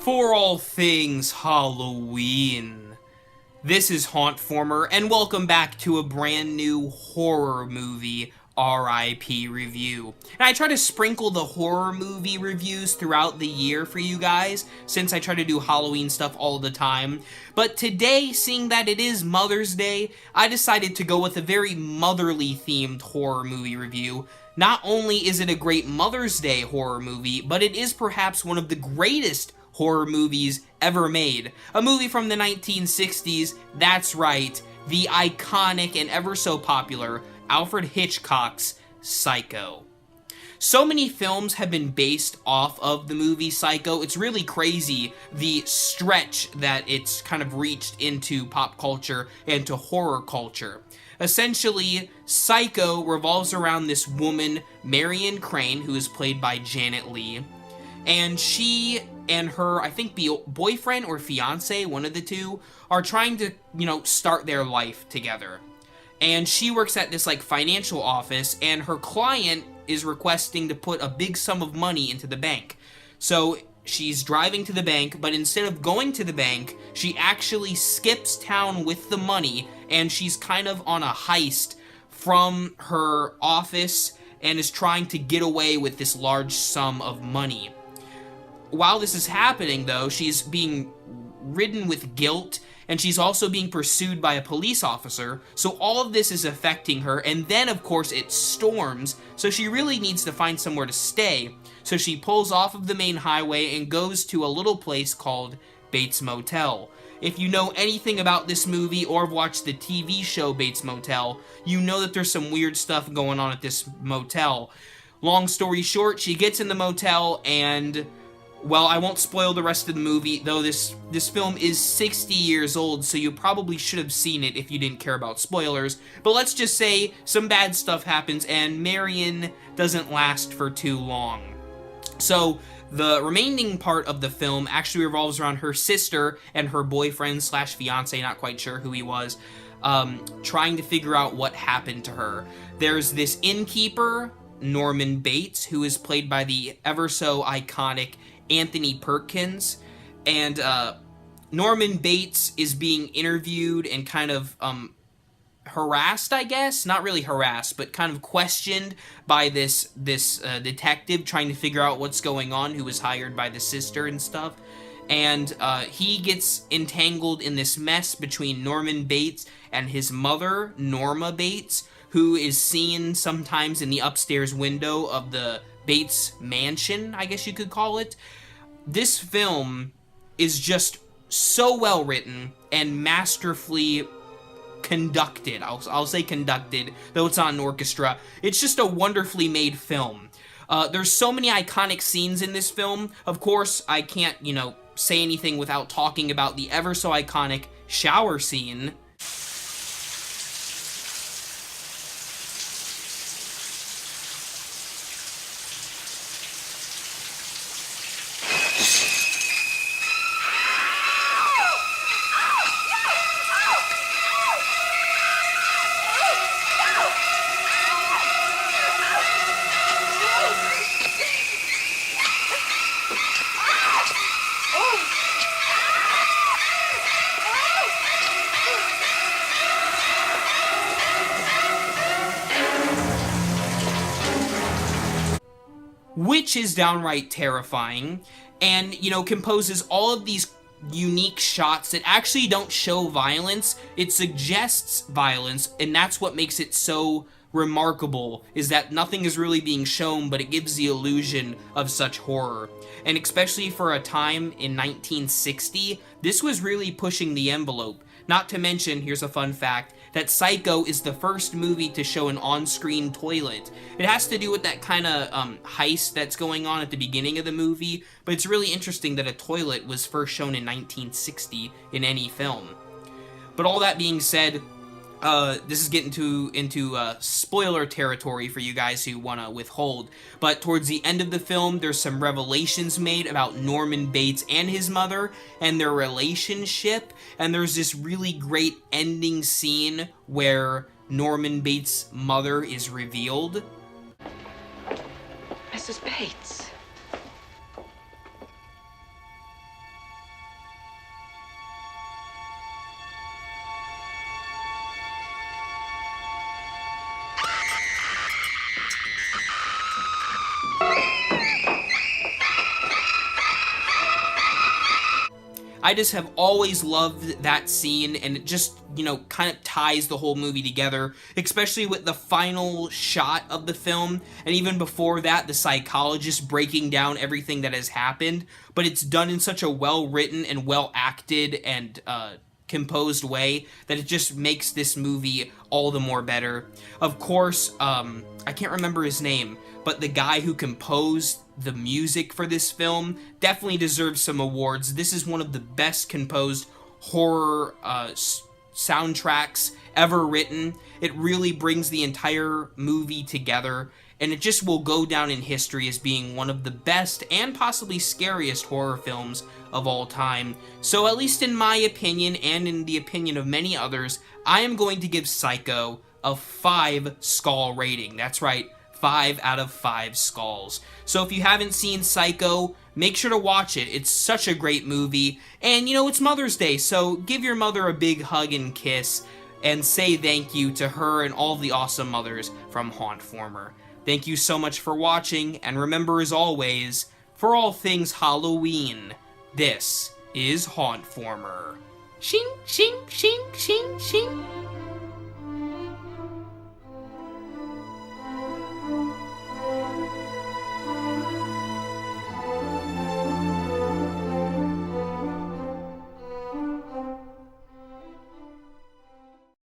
for all things Halloween. This is Hauntformer, and welcome back to a brand new horror movie R.I.P. review. And I try to sprinkle the horror movie reviews throughout the year for you guys, since I try to do Halloween stuff all the time. But today, seeing that it is Mother's Day, I decided to go with a very motherly themed horror movie review. Not only is it a great Mother's Day horror movie, but it is perhaps one of the greatest horror movies ever made. A movie from the 1960s, that's right, the iconic and ever so popular Alfred Hitchcock's Psycho. So many films have been based off of the movie Psycho. It's really crazy the stretch that it's kind of reached into pop culture and to horror culture. Essentially, Psycho revolves around this woman, Marion Crane, who is played by Janet Leigh, and she and her, I think, boyfriend or fiance, one of the two, are trying to, start their life together. And she works at this, financial office, and her client is requesting to put a big sum of money into the bank. So she's driving to the bank, but instead of going to the bank, she actually skips town with the money, and she's kind of on a heist from her office and is trying to get away with this large sum of money. While this is happening, though, she's being ridden with guilt, and she's also being pursued by a police officer, so all of this is affecting her, and then, of course, it storms, so she really needs to find somewhere to stay. So she pulls off of the main highway and goes to a little place called Bates Motel. If you know anything about this movie or have watched the TV show Bates Motel, you know that there's some weird stuff going on at this motel. Long story short, she gets in the motel and, well, I won't spoil the rest of the movie, though this film is 60 years old, so you probably should have seen it if you didn't care about spoilers. But let's just say some bad stuff happens, and Marion doesn't last for too long. So the remaining part of the film actually revolves around her sister and her boyfriend slash fiance, not quite sure who he was, trying to figure out what happened to her. There's this innkeeper, Norman Bates, who is played by the ever so iconic Anthony Perkins, and Norman Bates is being interviewed and kind of harassed, I guess, not really harassed, but kind of questioned by this detective trying to figure out what's going on, who was hired by the sister and stuff, and he gets entangled in this mess between Norman Bates and his mother, Norma Bates, who is seen sometimes in the upstairs window of the Bates mansion, I guess you could call it. This film is just so well written and masterfully conducted. I'll say conducted, though it's not an orchestra. It's just a wonderfully made film. There's so many iconic scenes in this film. Of course, I can't, say anything without talking about the ever so iconic shower scene. Which is downright terrifying, and, composes all of these unique shots that actually don't show violence. It suggests violence, and that's what makes it so remarkable, is that nothing is really being shown, but it gives the illusion of such horror. And especially for a time in 1960, this was really pushing the envelope. Not to mention, here's a fun fact, that Psycho is the first movie to show an on-screen toilet. It has to do with that kind of heist that's going on at the beginning of the movie, but it's really interesting that a toilet was first shown in 1960 in any film. But all that being said, this is getting into spoiler territory for you guys who want to withhold. But towards the end of the film, there's some revelations made about Norman Bates and his mother and their relationship. And there's this really great ending scene where Norman Bates' mother is revealed. Mrs. Bates. I just have always loved that scene, and it just, kind of ties the whole movie together, especially with the final shot of the film, and even before that, the psychologist breaking down everything that has happened, but it's done in such a well-written and well-acted and composed way that it just makes this movie all the more better. Of course, I can't remember his name, but the guy who composed the music for this film definitely deserves some awards. This is one of the best composed horror soundtracks ever written. It really brings the entire movie together, and it just will go down in history as being one of the best and possibly scariest horror films of all time. So at least in my opinion, and in the opinion of many others, I am going to give Psycho a 5 skull rating. That's right, 5 out of 5 skulls. So if you haven't seen Psycho, make sure to watch it. It's such a great movie. And it's Mother's Day, so give your mother a big hug and kiss, and say thank you to her and all the awesome mothers from Hauntformer. Thank you so much for watching, and remember, as always, for all things Halloween, this is Hauntformer. Shing, shing, shing, shing, shing.